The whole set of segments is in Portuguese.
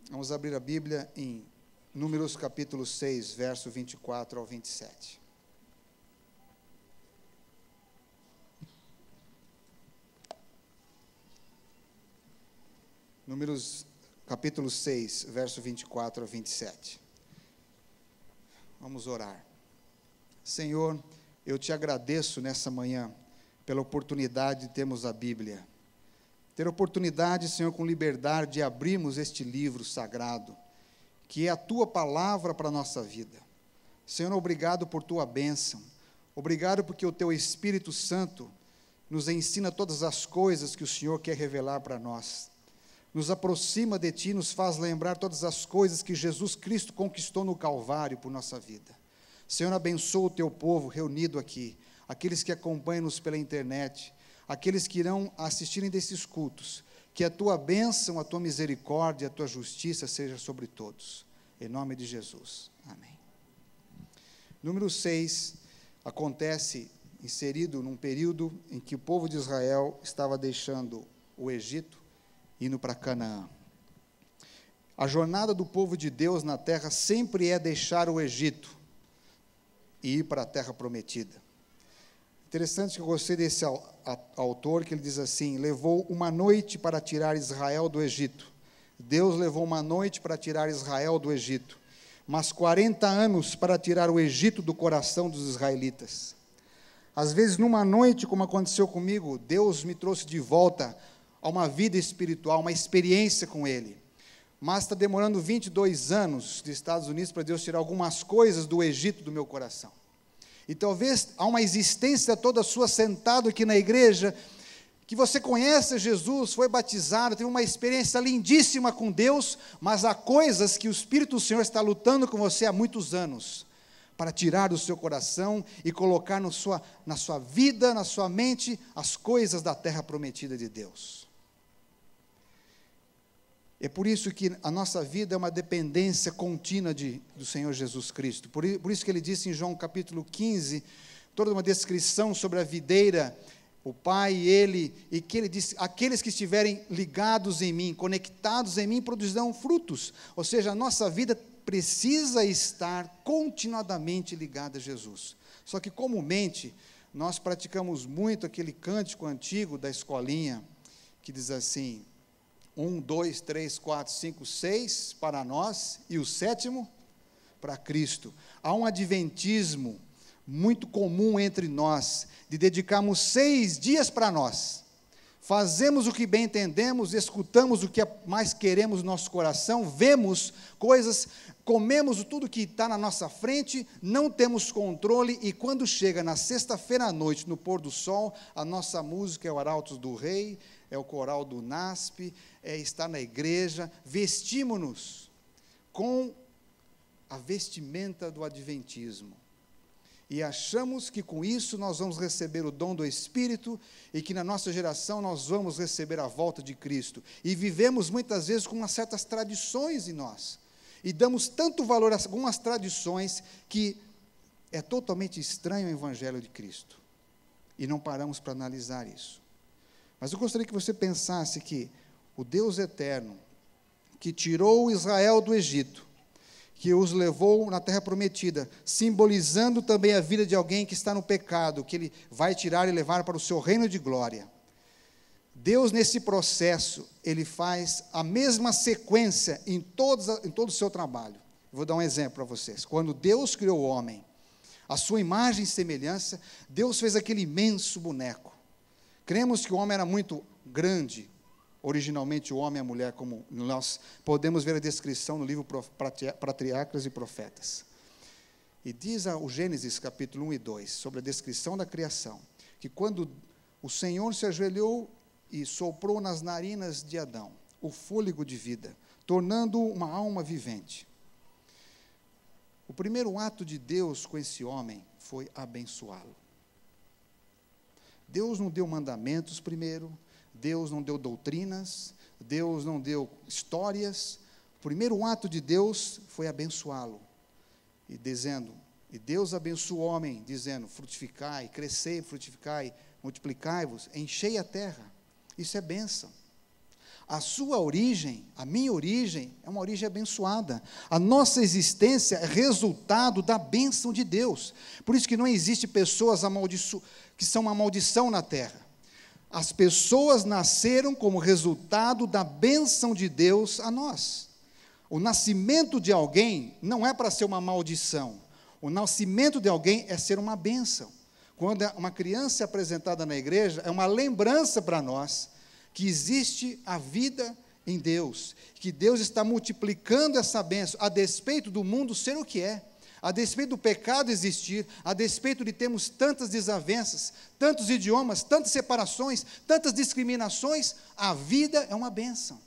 Vamos abrir a Bíblia em Números capítulo 6, verso 24 ao 27. Números capítulo 6, verso 24 ao 27. Vamos orar. Senhor, eu te agradeço nessa manhã pela oportunidade de termos a Bíblia. Ter oportunidade, Senhor, com liberdade de abrirmos este livro sagrado, que é a Tua palavra para a nossa vida. Senhor, obrigado por Tua bênção. Obrigado porque o Teu Espírito Santo nos ensina todas as coisas que o Senhor quer revelar para nós. Nos aproxima de Ti, nos faz lembrar todas as coisas que Jesus Cristo conquistou no Calvário por nossa vida. Senhor, abençoa o Teu povo reunido aqui, aqueles que acompanham-nos pela internet, aqueles que irão assistirem desses cultos, que a Tua bênção, a Tua misericórdia, a Tua justiça seja sobre todos. Em nome de Jesus. Amém. Número 6 acontece inserido num período em que o povo de Israel estava deixando o Egito, indo para Canaã. A jornada do povo de Deus na terra sempre é deixar o Egito e ir para a terra prometida. Interessante que eu gostei desse autor, que ele diz assim: levou uma noite para tirar Israel do Egito. Deus levou uma noite para tirar Israel do Egito, mas 40 anos para tirar o Egito do coração dos israelitas. Às vezes, numa noite, como aconteceu comigo, Deus me trouxe de volta a uma vida espiritual, uma experiência com Ele. Mas está demorando 22 anos dos Estados Unidos para Deus tirar algumas coisas do Egito do meu coração. E talvez há uma existência toda sua sentado aqui na igreja, que você conhece Jesus, foi batizado, teve uma experiência lindíssima com Deus, mas há coisas que o Espírito do Senhor está lutando com você há muitos anos, para tirar do seu coração e colocar na sua vida, na sua mente, as coisas da terra prometida de Deus. É por isso que a nossa vida é uma dependência contínua do Senhor Jesus Cristo. Por isso que ele disse em João capítulo 15, toda uma descrição sobre a videira, o Pai e Ele, e que ele disse: aqueles que estiverem ligados em mim, conectados em mim, produzirão frutos. Ou seja, a nossa vida precisa estar continuadamente ligada a Jesus. Só que comumente, nós praticamos muito aquele cântico antigo da escolinha, que diz assim: 1, 2, 3, 4, 5, 6 para nós, e o 7º para Cristo. Há um adventismo muito comum entre nós, de dedicarmos 6 dias para nós. Fazemos o que bem entendemos, escutamos o que mais queremos no nosso coração, vemos coisas, comemos tudo que está na nossa frente, não temos controle, e quando chega na sexta-feira à noite, no pôr do sol, a nossa música é o Arautos do Rei, é o coral do NASP, é estar na igreja, vestimos-nos com a vestimenta do adventismo. E achamos que com isso nós vamos receber o dom do Espírito, e que na nossa geração nós vamos receber a volta de Cristo. E vivemos muitas vezes com umas certas tradições em nós. E damos tanto valor a algumas tradições que é totalmente estranho ao Evangelho de Cristo. E não paramos para analisar isso. Mas eu gostaria que você pensasse que o Deus eterno, que tirou Israel do Egito, que os levou na terra prometida, simbolizando também a vida de alguém que está no pecado, que Ele vai tirar e levar para o seu reino de glória. Deus, nesse processo, Ele faz a mesma sequência em todo o seu trabalho. Vou dar um exemplo para vocês. Quando Deus criou o homem, a sua imagem e semelhança, Deus fez aquele imenso boneco. Cremos que o homem era muito grande, originalmente o homem e a mulher, como nós podemos ver a descrição no livro Patriarcas e Profetas. E diz o Gênesis capítulo 1 e 2, sobre a descrição da criação, que quando o Senhor se ajoelhou e soprou nas narinas de Adão o fôlego de vida, tornando uma alma vivente. O primeiro ato de Deus com esse homem foi abençoá-lo. Deus não deu mandamentos primeiro, Deus não deu doutrinas, Deus não deu histórias. O primeiro ato de Deus foi abençoá-lo. E Deus abençoou o homem, dizendo: frutificai, crescei, frutificai, multiplicai-vos, enchei a terra. Isso é bênção. A sua origem, a minha origem, é uma origem abençoada. A nossa existência é resultado da bênção de Deus. Por isso que não existe pessoas que são uma maldição na terra. As pessoas nasceram como resultado da bênção de Deus a nós. O nascimento de alguém não é para ser uma maldição. O nascimento de alguém é ser uma bênção. Quando uma criança é apresentada na igreja, é uma lembrança para nós que existe a vida em Deus, que Deus está multiplicando essa bênção, a despeito do mundo ser o que é, a despeito do pecado existir, a despeito de termos tantas desavenças, tantos idiomas, tantas separações, tantas discriminações, a vida é uma bênção.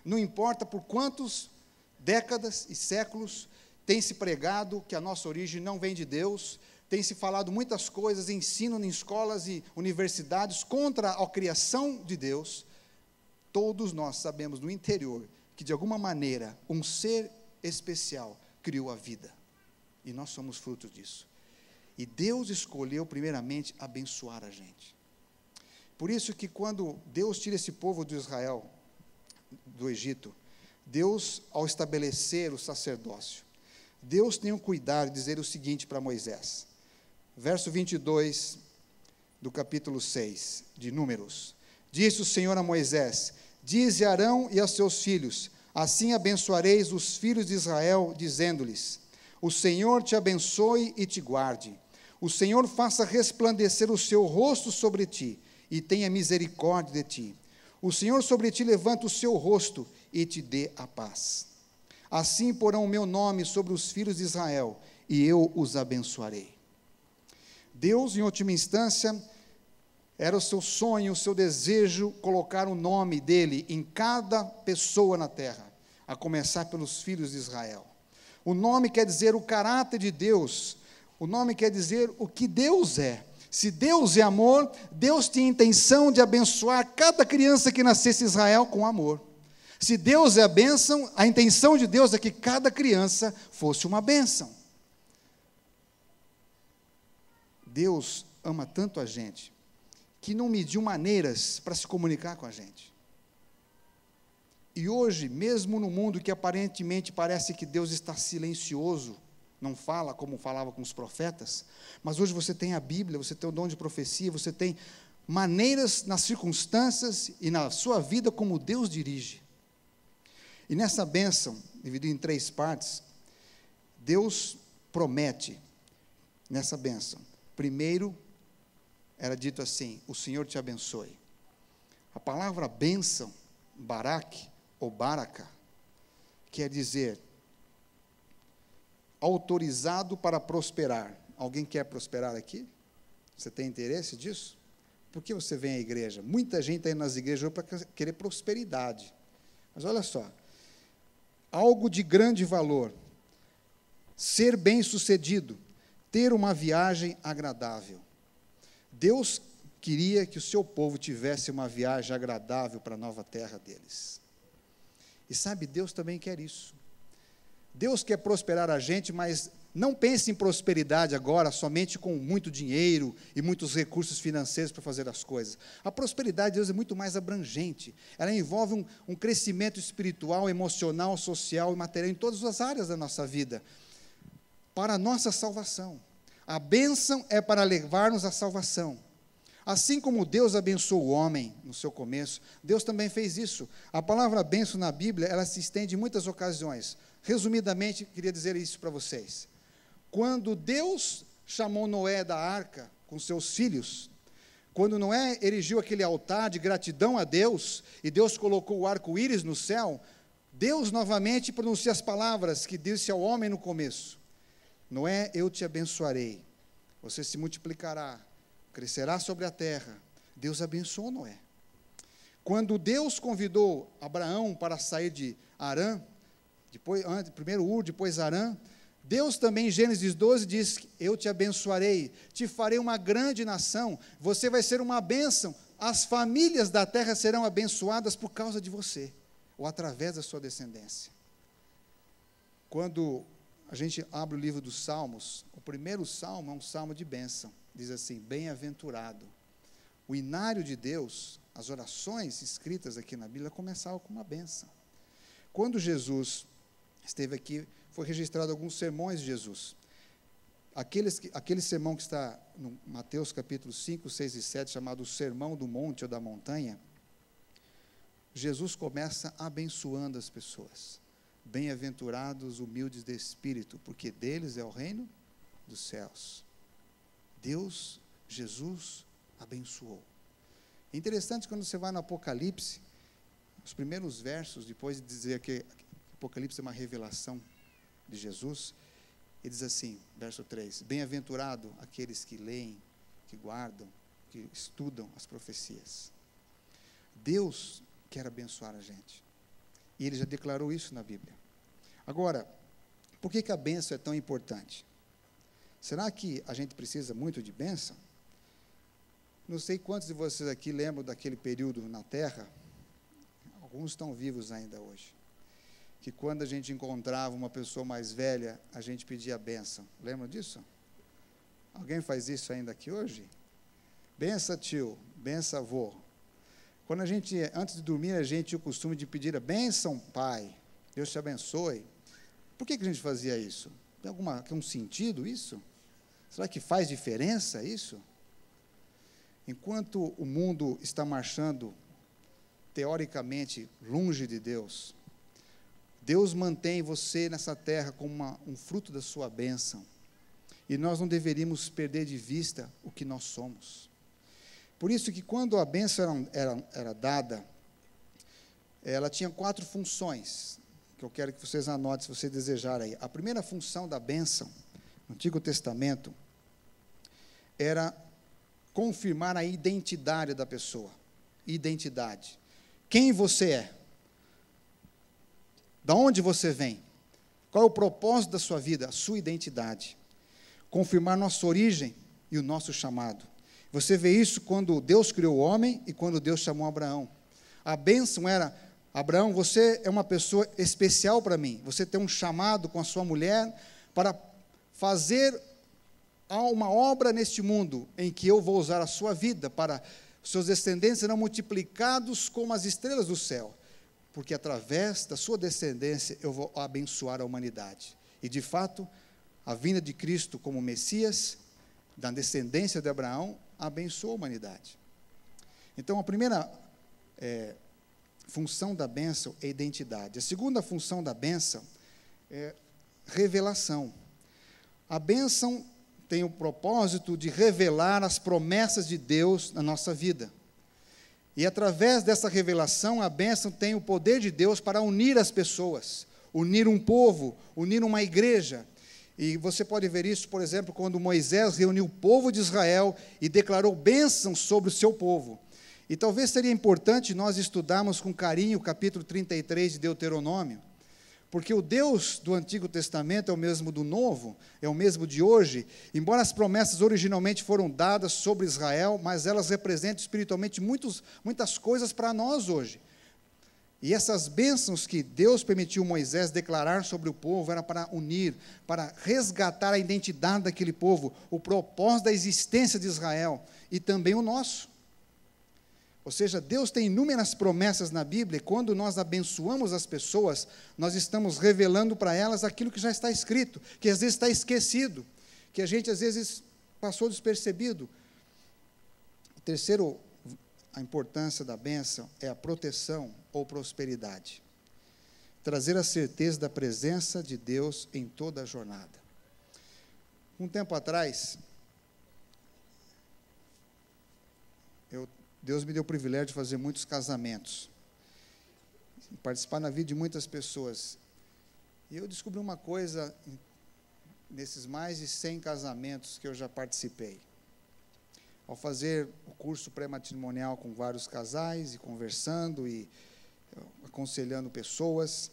Não importa por quantas décadas e séculos tem se pregado que a nossa origem não vem de Deus, tem se falado muitas coisas, ensino em escolas e universidades contra a criação de Deus. Todos nós sabemos no interior que, de alguma maneira, um ser especial criou a vida. E nós somos frutos disso. E Deus escolheu, primeiramente, abençoar a gente. Por isso que quando Deus tira esse povo de Israel, do Egito, Deus, ao estabelecer o sacerdócio, Deus tem o cuidado de dizer o seguinte para Moisés. Verso 22 do capítulo 6 de Números. Disse o Senhor a Moisés: dize a Arão e aos seus filhos, assim abençoareis os filhos de Israel, dizendo-lhes: o Senhor te abençoe e te guarde. O Senhor faça resplandecer o seu rosto sobre ti e tenha misericórdia de ti. O Senhor sobre ti levanta o seu rosto e te dê a paz. Assim porão o meu nome sobre os filhos de Israel e eu os abençoarei. Deus, em última instância, era o seu sonho, o seu desejo, colocar o nome dele em cada pessoa na terra, a começar pelos filhos de Israel. O nome quer dizer o caráter de Deus, o nome quer dizer o que Deus é. Se Deus é amor, Deus tinha intenção de abençoar cada criança que nascesse em Israel com amor. Se Deus é a bênção, a intenção de Deus é que cada criança fosse uma bênção. Deus ama tanto a gente, que não mediu maneiras para se comunicar com a gente. E hoje, mesmo no mundo que aparentemente parece que Deus está silencioso, não fala como falava com os profetas, mas hoje você tem a Bíblia, você tem o dom de profecia, você tem maneiras nas circunstâncias e na sua vida como Deus dirige. E nessa bênção, dividida em 3 partes, Deus promete, nessa bênção, primeiro, era dito assim: o Senhor te abençoe. A palavra bênção, barak ou baraka, quer dizer autorizado para prosperar. Alguém quer prosperar aqui? Você tem interesse disso? Por que você vem à igreja? Muita gente está indo nas igrejas para querer prosperidade. Mas olha só, algo de grande valor, ser bem-sucedido, ter uma viagem agradável. Deus queria que o seu povo tivesse uma viagem agradável para a nova terra deles. E sabe, Deus também quer isso. Deus quer prosperar a gente, mas não pense em prosperidade agora somente com muito dinheiro e muitos recursos financeiros para fazer as coisas. A prosperidade de Deus é muito mais abrangente. Ela envolve um crescimento espiritual, emocional, social e material em todas as áreas da nossa vida, para a nossa salvação. A bênção é para levar-nos à salvação. Assim como Deus abençoou o homem no seu começo, Deus também fez isso. A palavra bênção na Bíblia, ela se estende em muitas ocasiões. Resumidamente, queria dizer isso para vocês. Quando Deus chamou Noé da arca com seus filhos, quando Noé erigiu aquele altar de gratidão a Deus, e Deus colocou o arco-íris no céu, Deus novamente pronuncia as palavras que disse ao homem no começo: Noé, eu te abençoarei, você se multiplicará, crescerá sobre a terra. Deus abençoou Noé. Quando Deus convidou Abraão para sair de Harã, primeiro Ur, depois Harã, Deus também, em Gênesis 12, diz: eu te abençoarei, te farei uma grande nação, você vai ser uma bênção, as famílias da terra serão abençoadas por causa de você, ou através da sua descendência. Quando a gente abre o livro dos Salmos, o primeiro salmo é um salmo de bênção, diz assim: bem-aventurado. O inário de Deus as orações escritas aqui na Bíblia começavam com uma bênção. Quando Jesus esteve aqui, foi registrado alguns sermões de Jesus. Aquele sermão que está no Mateus capítulo 5, 6 e 7, chamado o Sermão do Monte ou da Montanha, Jesus começa abençoando as pessoas. Bem-aventurados, humildes de espírito, porque deles é o reino dos céus. Deus, Jesus, abençoou. É interessante quando você vai no Apocalipse, os primeiros versos, depois de dizer que Apocalipse é uma revelação de Jesus, ele diz assim, verso 3, bem-aventurado aqueles que leem, que guardam, que estudam as profecias. Deus quer abençoar a gente. E ele já declarou isso na Bíblia. Agora, por que a bênção é tão importante? Será que a gente precisa muito de bênção? Não sei quantos de vocês aqui lembram daquele período na Terra, alguns estão vivos ainda hoje, que quando a gente encontrava uma pessoa mais velha, a gente pedia bênção. Lembram disso? Alguém faz isso ainda aqui hoje? Benção, tio, benção, avô. Quando a gente, antes de dormir, a gente tinha o costume de pedir a bênção, pai, Deus te abençoe. Por que a gente fazia isso? Tem algum sentido isso? Será que faz diferença isso? Enquanto o mundo está marchando, teoricamente, longe de Deus, Deus mantém você nessa terra como um fruto da sua bênção. E nós não deveríamos perder de vista o que nós somos. Por isso que quando a bênção era dada, ela tinha 4 funções, que eu quero que vocês anotem, se vocês desejarem aí. A primeira função da bênção, no Antigo Testamento, era confirmar a identidade da pessoa. Identidade. Quem você é? Da onde você vem? Qual é o propósito da sua vida? A sua identidade. Confirmar nossa origem e o nosso chamado. Você vê isso quando Deus criou o homem e quando Deus chamou Abraão. A bênção era, Abraão, você é uma pessoa especial para mim. Você tem um chamado com a sua mulher para fazer uma obra neste mundo em que eu vou usar a sua vida para seus descendentes serão multiplicados como as estrelas do céu. Porque através da sua descendência eu vou abençoar a humanidade. E de fato, a vinda de Cristo como Messias, da descendência de Abraão, abençoou a humanidade. Então, a primeira função da bênção é identidade. A segunda função da bênção é revelação. A bênção tem o propósito de revelar as promessas de Deus na nossa vida. E através dessa revelação, a bênção tem o poder de Deus para unir as pessoas, unir um povo, unir uma igreja. E você pode ver isso, por exemplo, quando Moisés reuniu o povo de Israel e declarou bênção sobre o seu povo. E talvez seria importante nós estudarmos com carinho o capítulo 33 de Deuteronômio, porque o Deus do Antigo Testamento é o mesmo do Novo, é o mesmo de hoje, embora as promessas originalmente foram dadas sobre Israel, mas elas representam espiritualmente muitas coisas para nós hoje. E essas bênçãos que Deus permitiu Moisés declarar sobre o povo era para unir, para resgatar a identidade daquele povo, o propósito da existência de Israel e também o nosso. Ou seja, Deus tem inúmeras promessas na Bíblia, e quando nós abençoamos as pessoas, nós estamos revelando para elas aquilo que já está escrito, que às vezes está esquecido, que a gente às vezes passou despercebido. O terceiro, a importância da bênção é a proteção ou prosperidade. Trazer a certeza da presença de Deus em toda a jornada. Um tempo atrás, Deus me deu o privilégio de fazer muitos casamentos, participar na vida de muitas pessoas. E eu descobri uma coisa nesses mais de 100 casamentos que eu já participei. Ao fazer o curso pré-matrimonial com vários casais, e conversando, e aconselhando pessoas,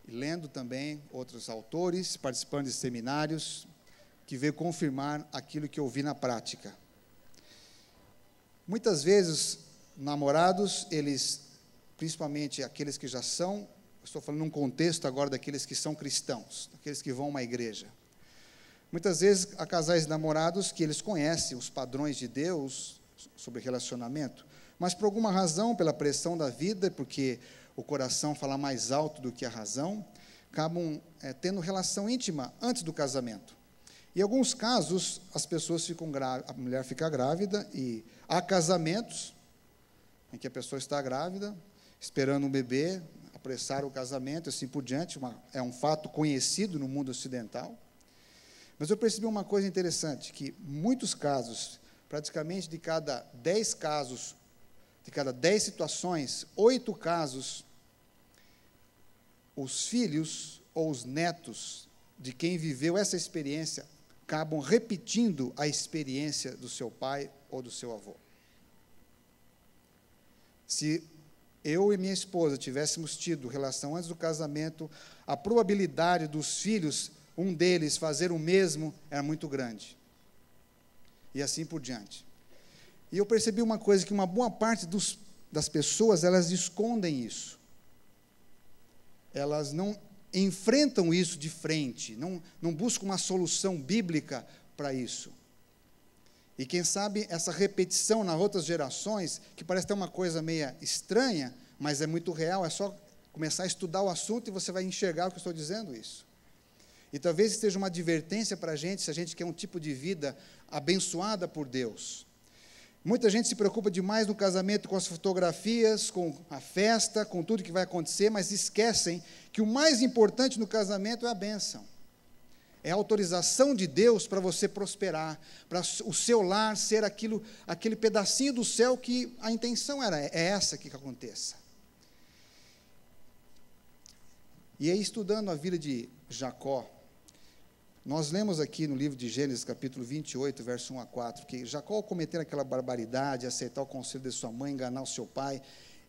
e lendo também outros autores, participando de seminários, que veio confirmar aquilo que eu vi na prática. Muitas vezes, namorados, eles, principalmente aqueles que já são, estou falando num contexto agora daqueles que são cristãos, daqueles que vão a uma igreja. Muitas vezes, há casais namorados que eles conhecem os padrões de Deus, sobre relacionamento, mas por alguma razão, pela pressão da vida, porque o coração fala mais alto do que a razão, acabam tendo relação íntima antes do casamento. Em alguns casos, as pessoas ficam grávidas, a mulher fica grávida, e há casamentos em que a pessoa está grávida, esperando um bebê, apressar o casamento, assim por diante, é um fato conhecido no mundo ocidental. Mas eu percebi uma coisa interessante, que muitos casos, praticamente de cada 10 casos, de cada 10 situações, 8 casos, os filhos ou os netos de quem viveu essa experiência acabam repetindo a experiência do seu pai ou do seu avô. Se eu e minha esposa tivéssemos tido relação antes do casamento, a probabilidade dos filhos, um deles, fazer o mesmo era muito grande. E assim por diante. E eu percebi uma coisa, que uma boa parte das pessoas, elas escondem isso. Elas não enfrentam isso de frente, não buscam uma solução bíblica para isso. E quem sabe essa repetição nas outras gerações, que parece ter uma coisa meio estranha, mas é muito real, é só começar a estudar o assunto e você vai enxergar o que eu estou dizendo isso. E talvez esteja uma advertência para a gente, se a gente quer um tipo de vida abençoada por Deus. Muita gente se preocupa demais no casamento com as fotografias, com a festa, com tudo que vai acontecer, mas esquecem que o mais importante no casamento é a bênção. É a autorização de Deus para você prosperar, para o seu lar ser aquele pedacinho do céu que a intenção é essa que aconteça. E aí, estudando a vida de Jacó, nós lemos aqui no livro de Gênesis, capítulo 28, verso 1 a 4, que Jacó, ao cometer aquela barbaridade, aceitar o conselho de sua mãe, enganar o seu pai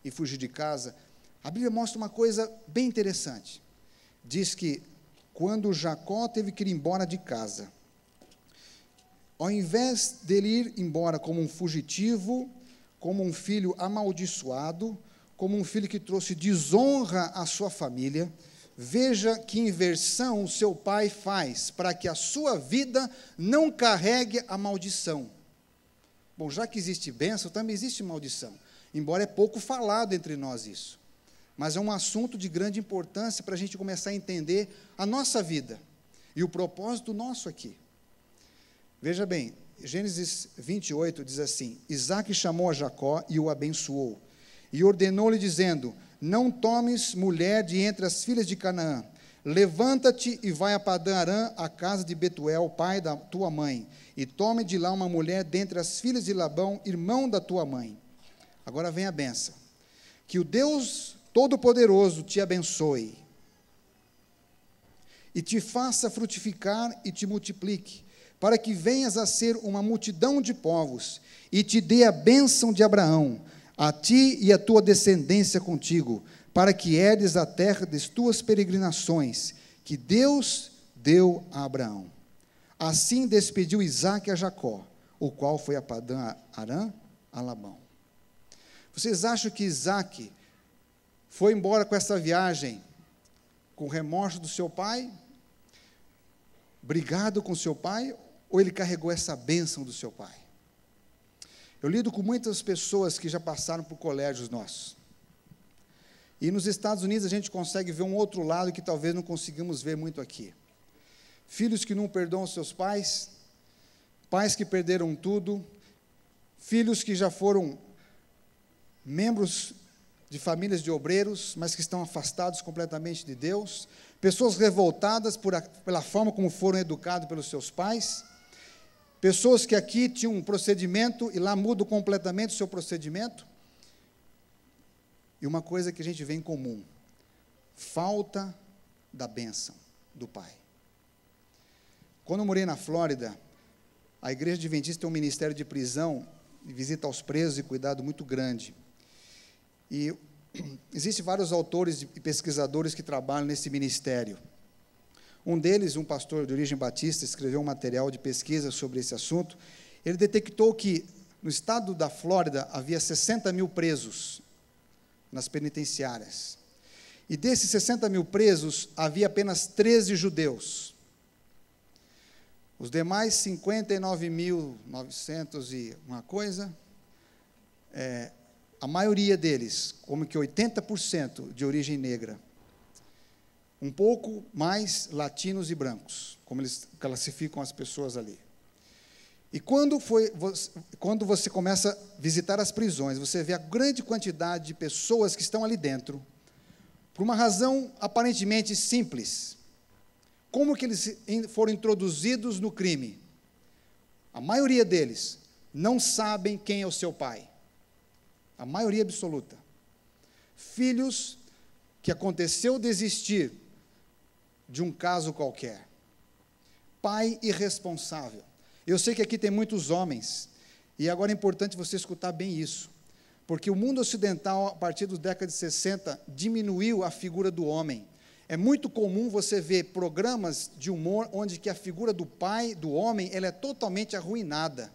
e fugir de casa, a Bíblia mostra uma coisa bem interessante. Diz que, quando Jacó teve que ir embora de casa, ao invés dele ir embora como um fugitivo, como um filho amaldiçoado, como um filho que trouxe desonra à sua família, veja que inversão o seu pai faz para que a sua vida não carregue a maldição. Bom, já que existe bênção, também existe maldição, embora é pouco falado entre nós isso. Mas é um assunto de grande importância para a gente começar a entender a nossa vida e o propósito nosso aqui. Veja bem, Gênesis 28 diz assim: Isaque chamou a Jacó e o abençoou, e ordenou-lhe dizendo: não tomes mulher de entre as filhas de Canaã, levanta-te e vai a Padã-Arã, à casa de Betuel, pai da tua mãe, e tome de lá uma mulher dentre as filhas de Labão, irmão da tua mãe. Agora vem a bênção. Que o Deus Todo-Poderoso te abençoe, e te faça frutificar e te multiplique, para que venhas a ser uma multidão de povos, e te dê a bênção de Abraão, a ti e a tua descendência contigo, para que herdes a terra das tuas peregrinações, que Deus deu a Abraão. Assim despediu Isaque a Jacó, o qual foi a Padã-Arã a Labão. Vocês acham que Isaque foi embora com essa viagem com remorso do seu pai, brigado com seu pai, ou ele carregou essa bênção do seu pai? Eu lido com muitas pessoas que já passaram por colégios nossos. E nos Estados Unidos a gente consegue ver um outro lado que talvez não consigamos ver muito aqui. Filhos que não perdoam seus pais, pais que perderam tudo, filhos que já foram membros de famílias de obreiros, mas que estão afastados completamente de Deus, pessoas revoltadas pela forma como foram educados pelos seus pais, pessoas que aqui tinham um procedimento e lá mudam completamente o seu procedimento. E uma coisa que a gente vê em comum: falta da bênção do pai. Quando eu morei na Flórida, a Igreja Adventista tem um ministério de prisão, de visita aos presos e cuidado muito grande. E existem vários autores e pesquisadores que trabalham nesse ministério. Um deles, um pastor de origem batista, escreveu um material de pesquisa sobre esse assunto. Ele detectou que no estado da Flórida havia 60 mil presos nas penitenciárias. E desses 60 mil presos, havia apenas 13 judeus. Os demais 59.900 e uma coisa, a maioria deles, como que 80% de origem negra. Um pouco mais latinos e brancos, como eles classificam as pessoas ali. E quando você começa a visitar as prisões, você vê a grande quantidade de pessoas que estão ali dentro, por uma razão aparentemente simples. Como que eles foram introduzidos no crime? A maioria deles não sabem quem é o seu pai. A maioria absoluta. Filhos que aconteceu desistir de um caso qualquer. Pai irresponsável. Eu sei que aqui tem muitos homens, e agora é importante você escutar bem isso, porque o mundo ocidental, a partir da década de 60, diminuiu a figura do homem. É muito comum você ver programas de humor onde que a figura do pai, do homem, ela é totalmente arruinada.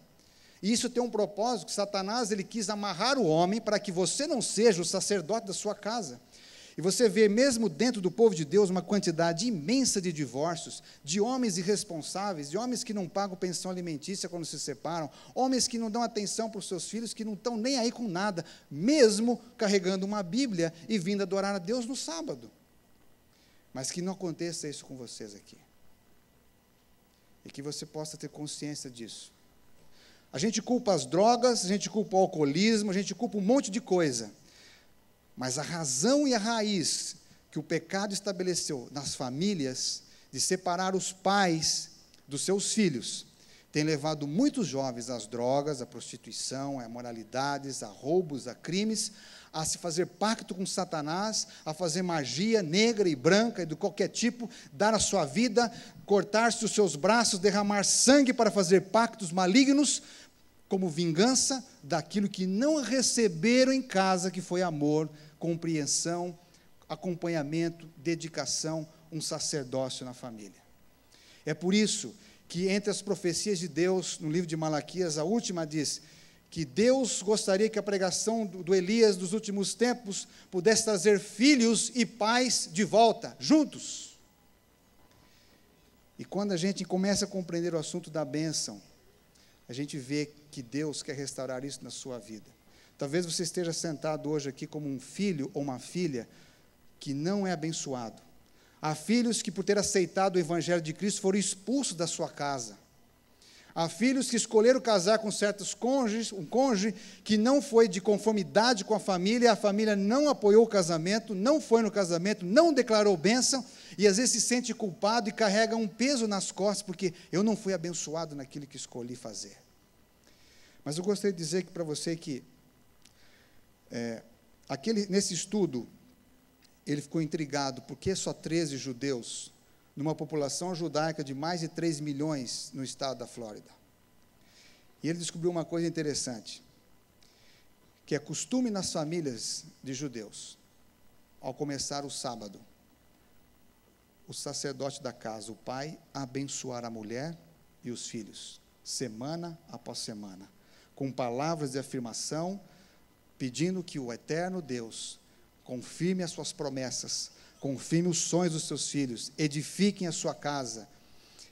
E isso tem um propósito, que Satanás ele quis amarrar o homem para que você não seja o sacerdote da sua casa. E você vê, mesmo dentro do povo de Deus, uma quantidade imensa de divórcios, de homens irresponsáveis, de homens que não pagam pensão alimentícia quando se separam, homens que não dão atenção para os seus filhos, que não estão nem aí com nada, mesmo carregando uma Bíblia e vindo adorar a Deus no sábado. Mas que não aconteça isso com vocês aqui. E que você possa ter consciência disso. A gente culpa as drogas, a gente culpa o alcoolismo, a gente culpa um monte de coisa. Mas a razão e a raiz que o pecado estabeleceu nas famílias, de separar os pais dos seus filhos, tem levado muitos jovens às drogas, à prostituição, a imoralidades, a roubos, a crimes, a se fazer pacto com Satanás, a fazer magia negra e branca e de qualquer tipo, dar a sua vida, cortar-se os seus braços, derramar sangue para fazer pactos malignos, como vingança daquilo que não receberam em casa, que foi amor, compreensão, acompanhamento, dedicação, um sacerdócio na família. É por isso que entre as profecias de Deus, no livro de Malaquias, a última diz que Deus gostaria que a pregação do Elias dos últimos tempos pudesse trazer filhos e pais de volta, juntos. E quando a gente começa a compreender o assunto da bênção, a gente vê que Deus quer restaurar isso na sua vida. Talvez você esteja sentado hoje aqui como um filho ou uma filha que não é abençoado. Há filhos que, por ter aceitado o Evangelho de Cristo, foram expulsos da sua casa. Há filhos que escolheram casar com certos cônjuges, um cônjuge que não foi de conformidade com a família não apoiou o casamento, não foi no casamento, não declarou bênção, e às vezes se sente culpado e carrega um peso nas costas, porque eu não fui abençoado naquilo que escolhi fazer. Mas eu gostaria de dizer para você que, nesse estudo, ele ficou intrigado, porque só 13 judeus, numa população judaica de mais de 3 milhões no estado da Flórida. E ele descobriu uma coisa interessante, que é costume nas famílias de judeus, ao começar o sábado, o sacerdote da casa, o pai, abençoar a mulher e os filhos, semana após semana, com palavras de afirmação, pedindo que o eterno Deus confirme as suas promessas, confirme os sonhos dos seus filhos, edifiquem a sua casa.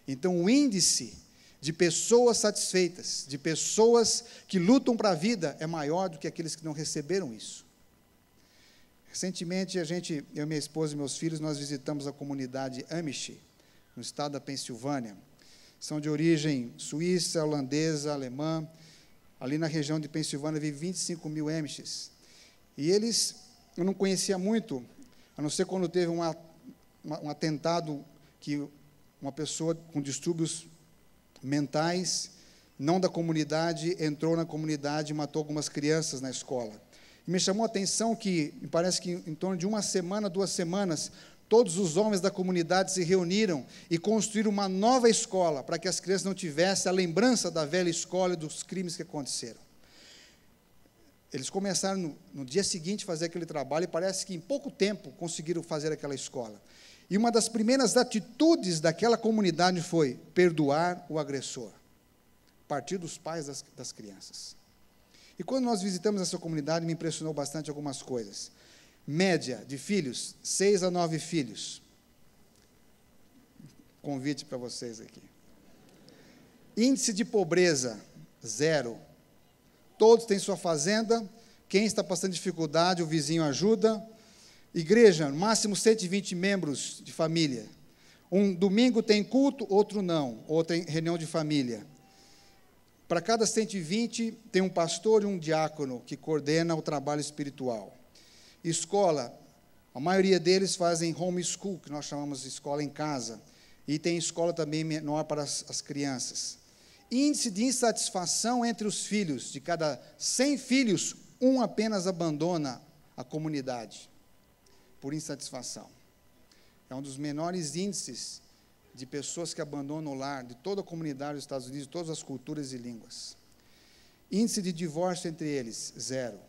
Então, o índice de pessoas satisfeitas, de pessoas que lutam para a vida, é maior do que aqueles que não receberam isso. Recentemente, eu, minha esposa e meus filhos, nós visitamos a comunidade Amish, no estado da Pensilvânia. São de origem suíça, holandesa, alemã. Ali na região de Pensilvânia vivem 25 mil Amishes. E eles, eu não conhecia muito, a não ser quando teve um atentado que uma pessoa com distúrbios mentais, não da comunidade, entrou na comunidade e matou algumas crianças na escola. E me chamou a atenção que, me parece que em torno de 1 semana, 2 semanas, todos os homens da comunidade se reuniram e construíram uma nova escola, para que as crianças não tivessem a lembrança da velha escola e dos crimes que aconteceram. Eles começaram no dia seguinte a fazer aquele trabalho, e parece que em pouco tempo conseguiram fazer aquela escola. E uma das primeiras atitudes daquela comunidade foi perdoar o agressor, a partir dos pais das crianças. E quando nós visitamos essa comunidade, me impressionou bastante algumas coisas. Média de filhos, 6 a 9 filhos. Convite para vocês aqui. Índice de pobreza, 0. Todos têm sua fazenda. Quem está passando dificuldade, o vizinho ajuda. Igreja, no máximo 120 membros de família. Um domingo tem culto, outro não. Outra reunião de família. Para cada 120, tem um pastor e um diácono que coordena o trabalho espiritual. Escola, a maioria deles fazem homeschool, que nós chamamos de escola em casa. E tem escola também menor para as crianças. Índice de insatisfação entre os filhos. De cada 100 filhos, um apenas abandona a comunidade por insatisfação. É um dos menores índices de pessoas que abandonam o lar, de toda a comunidade dos Estados Unidos, de todas as culturas e línguas. Índice de divórcio entre eles, 0.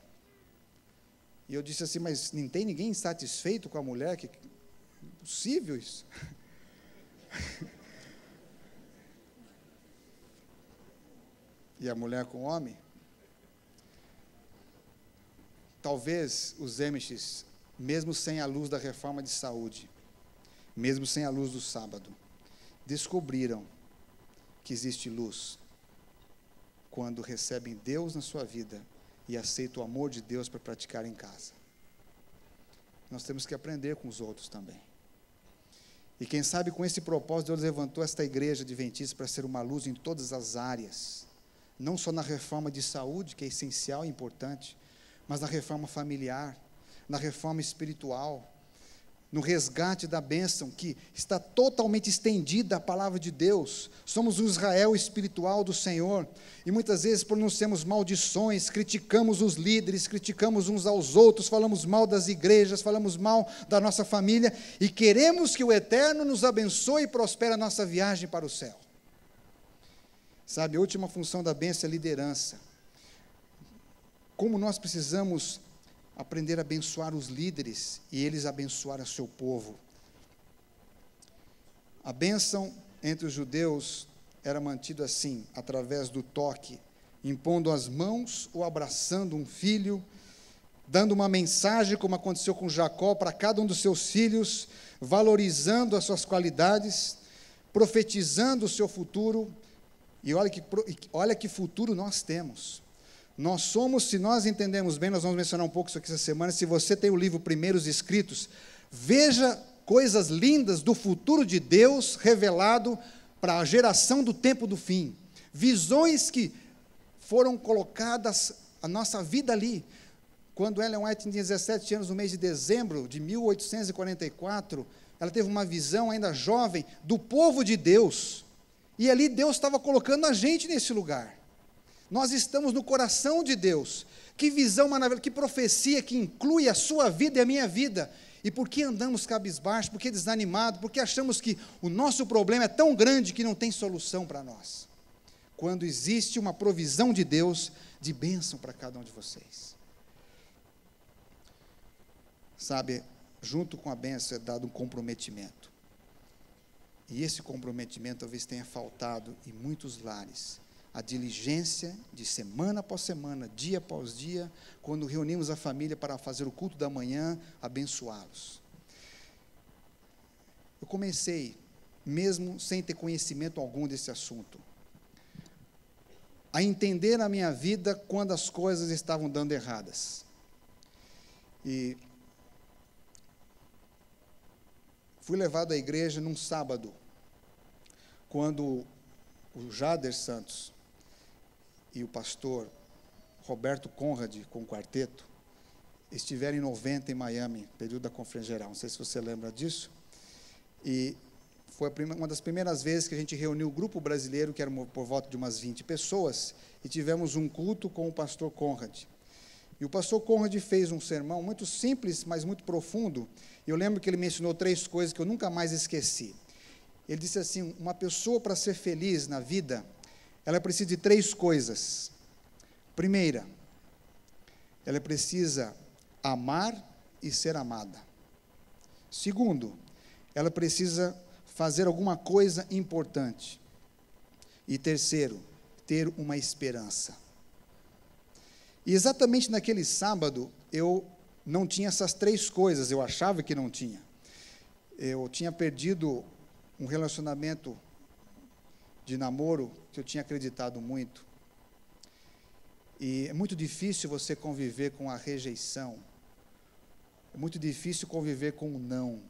E eu disse assim, mas não tem ninguém insatisfeito com a mulher? Que impossível isso. E a mulher com o homem? Talvez os Amish, mesmo sem a luz da reforma de saúde, mesmo sem a luz do sábado, descobriram que existe luz quando recebem Deus na sua vida e aceitam o amor de Deus para praticar em casa. Nós temos que aprender com os outros também. E quem sabe com esse propósito, Deus levantou esta igreja adventista para ser uma luz em todas as áreas, não só na reforma de saúde, que é essencial e importante, mas na reforma familiar, na reforma espiritual, no resgate da bênção, que está totalmente estendida a palavra de Deus. Somos o Israel espiritual do Senhor, e muitas vezes pronunciamos maldições, criticamos os líderes, criticamos uns aos outros, falamos mal das igrejas, falamos mal da nossa família, e queremos que o Eterno nos abençoe e prospere a nossa viagem para o céu. Sabe, a última função da bênção é liderança. Como nós precisamos aprender a abençoar os líderes e eles abençoar o seu povo. A bênção entre os judeus era mantida assim, através do toque, impondo as mãos ou abraçando um filho, dando uma mensagem, como aconteceu com Jacó, para cada um dos seus filhos, valorizando as suas qualidades, profetizando o seu futuro. E olha que futuro nós temos. Nós somos, se nós entendemos bem, nós vamos mencionar um pouco isso aqui essa semana, se você tem o livro Primeiros Escritos, veja coisas lindas do futuro de Deus revelado para a geração do tempo do fim. Visões que foram colocadas, a nossa vida ali. Quando Ellen White tinha 17 anos, no mês de dezembro de 1844, ela teve uma visão ainda jovem do povo de Deus. E ali Deus estava colocando a gente nesse lugar. Nós estamos no coração de Deus. Que visão maravilhosa, que profecia que inclui a sua vida e a minha vida. E por que andamos cabisbaixo, por que desanimados, por que achamos que o nosso problema é tão grande que não tem solução para nós? Quando existe uma provisão de Deus de bênção para cada um de vocês. Sabe, junto com a bênção é dado um comprometimento. E esse comprometimento talvez tenha faltado em muitos lares. A diligência de semana após semana, dia após dia, quando reunimos a família para fazer o culto da manhã, abençoá-los. Eu comecei, mesmo sem ter conhecimento algum desse assunto, a entender na minha vida quando as coisas estavam dando erradas. E fui levado à igreja num sábado, quando o Jader Santos e o pastor Roberto Conrad, com o quarteto, estiveram em 90 em Miami, período da Conferência Geral. Não sei se você lembra disso. E foi uma das primeiras vezes que a gente reuniu o grupo brasileiro, que era por volta de umas 20 pessoas, e tivemos um culto com o pastor Conrad. E o pastor Conrad fez um sermão muito simples, mas muito profundo. E eu lembro que ele mencionou 3 coisas que eu nunca mais esqueci. Ele disse assim, uma pessoa para ser feliz na vida, ela precisa de 3 coisas. Primeira, ela precisa amar e ser amada. Segundo, ela precisa fazer alguma coisa importante. E terceiro, ter uma esperança. E exatamente naquele sábado, eu não tinha essas 3 coisas, eu achava que não tinha. Eu tinha perdido um relacionamento de namoro que eu tinha acreditado muito. E é muito difícil você conviver com a rejeição. É muito difícil conviver com o não.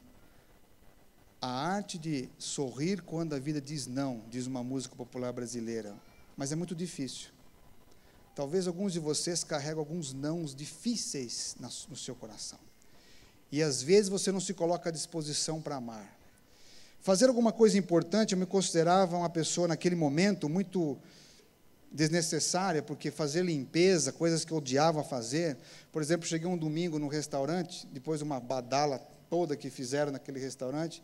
A arte de sorrir quando a vida diz não, diz uma música popular brasileira. Mas é muito difícil. Talvez alguns de vocês carregam alguns nãos difíceis no seu coração. E às vezes você não se coloca à disposição para amar. Fazer alguma coisa importante, eu me considerava uma pessoa naquele momento muito desnecessária, porque fazer limpeza, coisas que eu odiava fazer. Por exemplo, cheguei um domingo no restaurante, depois de uma badala toda que fizeram naquele restaurante,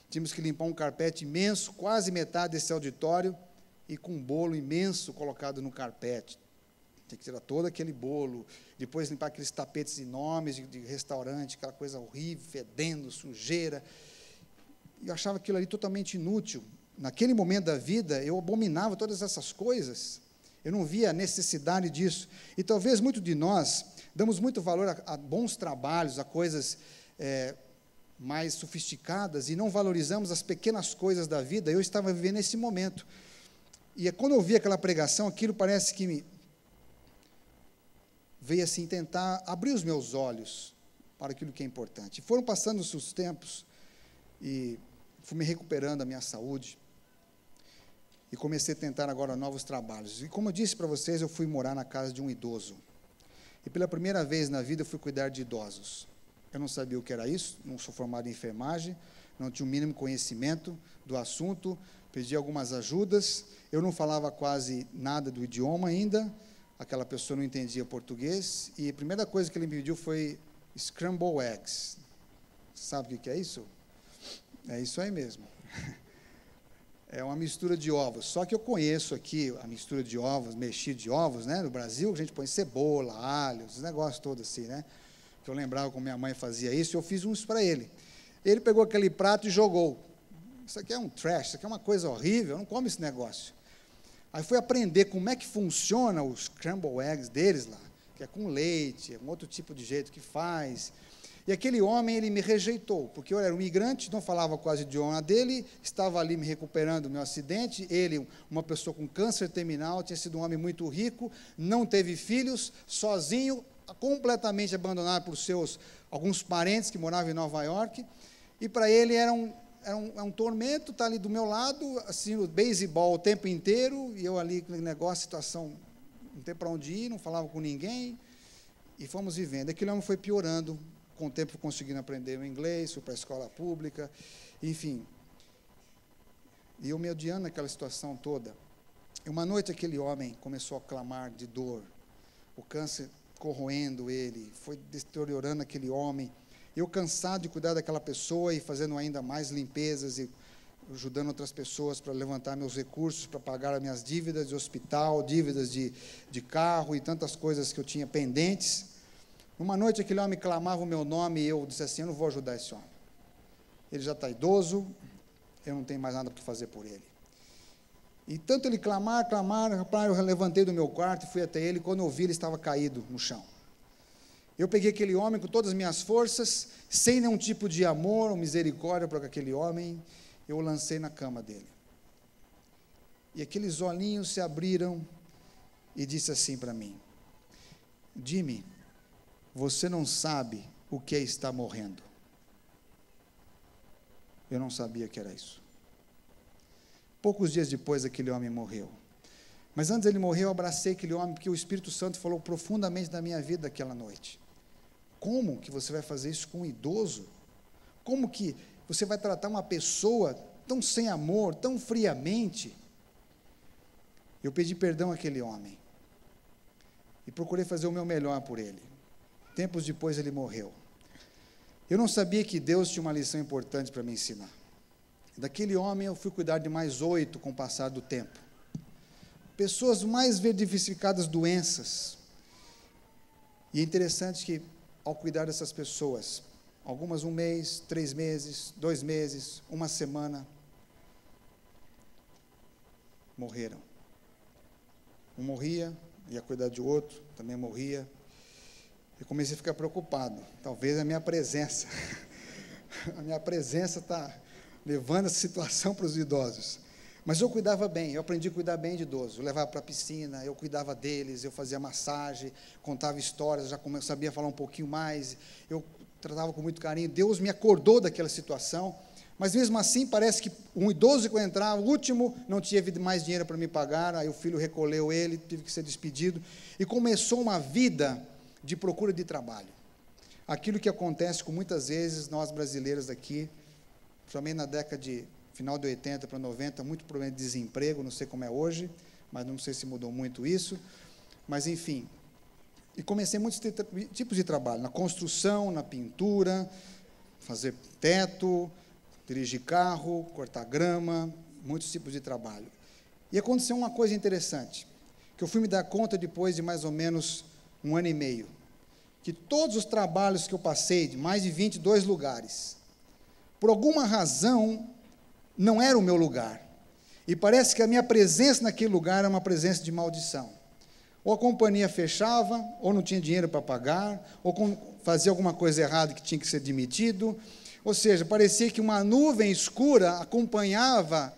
tínhamos que limpar um carpete imenso, quase metade desse auditório, e com um bolo imenso colocado no carpete. Tinha que tirar todo aquele bolo, depois limpar aqueles tapetes enormes de restaurante, aquela coisa horrível, fedendo, sujeira. E eu achava aquilo ali totalmente inútil. Naquele momento da vida, eu abominava todas essas coisas. Eu não via a necessidade disso. E talvez muito de nós damos muito valor a bons trabalhos, a coisas mais sofisticadas, e não valorizamos as pequenas coisas da vida. Eu estava vivendo esse momento. E quando eu vi aquela pregação, aquilo parece que me veio assim tentar abrir os meus olhos para aquilo que é importante. Foram passando os tempos e fui me recuperando a minha saúde e comecei a tentar agora novos trabalhos. E como eu disse para vocês, eu fui morar na casa de um idoso. E pela primeira vez na vida eu fui cuidar de idosos. Eu não sabia o que era isso, não sou formado em enfermagem, não tinha o mínimo conhecimento do assunto, pedi algumas ajudas, eu não falava quase nada do idioma ainda, aquela pessoa não entendia português, e a primeira coisa que ele me pediu foi scrambled eggs. Sabe o que é isso? É isso aí mesmo. É uma mistura de ovos. Só que eu conheço aqui a mistura de ovos, mexido de ovos, né? No Brasil, a gente põe cebola, alho, esses negócios todos assim, né? Que eu lembrava como minha mãe fazia isso, e eu fiz uns para ele. Ele pegou aquele prato e jogou. Isso aqui é um trash, isso aqui é uma coisa horrível, eu não como esse negócio. Aí fui aprender como é que funciona os scrambled eggs deles lá, que é com leite, é um outro tipo de jeito que faz. E aquele homem, ele me rejeitou, porque eu era um imigrante, não falava quase o idioma dele, estava ali me recuperando do meu acidente, ele, uma pessoa com câncer terminal, tinha sido um homem muito rico, não teve filhos, sozinho, completamente abandonado por alguns parentes que moravam em Nova York, e para ele era um tormento estar ali do meu lado, assim, o beisebol o tempo inteiro, e eu ali, aquele negócio, situação, não tem para onde ir, não falava com ninguém, e fomos vivendo. Aquele homem foi piorando, com o tempo fui conseguindo aprender o inglês, fui para a escola pública, enfim. E eu me odiando naquela situação toda. E uma noite aquele homem começou a clamar de dor, o câncer corroendo ele, foi deteriorando aquele homem. Eu cansado de cuidar daquela pessoa e fazendo ainda mais limpezas e ajudando outras pessoas para levantar meus recursos, para pagar as minhas dívidas de hospital, dívidas de carro e tantas coisas que eu tinha pendentes. Uma noite aquele homem clamava o meu nome e eu disse assim, eu não vou ajudar esse homem. Ele já está idoso, eu não tenho mais nada para fazer por ele. E tanto ele clamar, eu levantei do meu quarto e fui até ele, quando eu vi ele estava caído no chão. Eu peguei aquele homem com todas as minhas forças, sem nenhum tipo de amor ou misericórdia para aquele homem, eu o lancei na cama dele. E aqueles olhinhos se abriram e disse assim para mim, Jimmy, você não sabe o que é estar morrendo. Eu não sabia que era isso. Poucos dias depois, aquele homem morreu. Mas antes ele morrer, eu abracei aquele homem, porque o Espírito Santo falou profundamente na minha vida aquela noite. Como que você vai fazer isso com um idoso? Como que você vai tratar uma pessoa tão sem amor, tão friamente? Eu pedi perdão àquele homem. E procurei fazer o meu melhor por ele. Tempos depois ele morreu. Eu não sabia que Deus tinha uma lição importante para me ensinar. Daquele homem eu fui cuidar de mais 8 com o passar do tempo. Pessoas mais diversificadas doenças. E é interessante que, ao cuidar dessas pessoas, algumas 1 mês, 3 meses, 2 meses, 1 semana, morreram. Um morria, ia cuidar de outro, também morria. Eu comecei a ficar preocupado. Talvez a minha presença está levando essa situação para os idosos. Mas eu cuidava bem, eu aprendi a cuidar bem de idoso. Eu levava para a piscina, eu cuidava deles, eu fazia massagem, contava histórias, já sabia falar um pouquinho mais, eu tratava com muito carinho. Deus me acordou daquela situação, mas mesmo assim parece que um idoso que eu entrava, o último, não tinha mais dinheiro para me pagar, aí o filho recolheu ele, tive que ser despedido, e começou uma vida de procura de trabalho. Aquilo que acontece com muitas vezes nós brasileiros aqui, principalmente na década de final de 80 para 90, muito problema de desemprego, não sei como é hoje, mas não sei se mudou muito isso, mas enfim, e comecei muitos tipos de trabalho, na construção, na pintura, fazer teto, dirigir carro, cortar grama, muitos tipos de trabalho. E aconteceu uma coisa interessante, que eu fui me dar conta depois de mais ou menos 1 ano e meio, que todos os trabalhos que eu passei, de mais de 22 lugares, por alguma razão, não era o meu lugar. E parece que a minha presença naquele lugar era uma presença de maldição. Ou a companhia fechava, ou não tinha dinheiro para pagar, ou fazia alguma coisa errada que tinha que ser demitido. Ou seja, parecia que uma nuvem escura acompanhava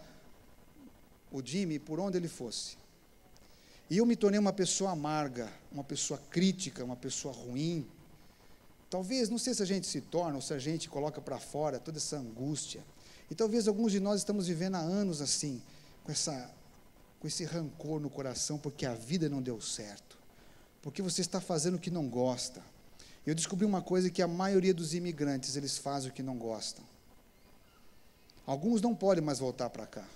o Jimmy por onde ele fosse. E eu me tornei uma pessoa amarga, uma pessoa crítica, uma pessoa ruim. Talvez, não sei se a gente se torna, ou se a gente coloca para fora toda essa angústia. E talvez alguns de nós estamos vivendo há anos assim, com esse rancor no coração, porque a vida não deu certo, porque você está fazendo o que não gosta. Eu descobri uma coisa, que a maioria dos imigrantes, eles fazem o que não gostam. Alguns não podem mais voltar para cá.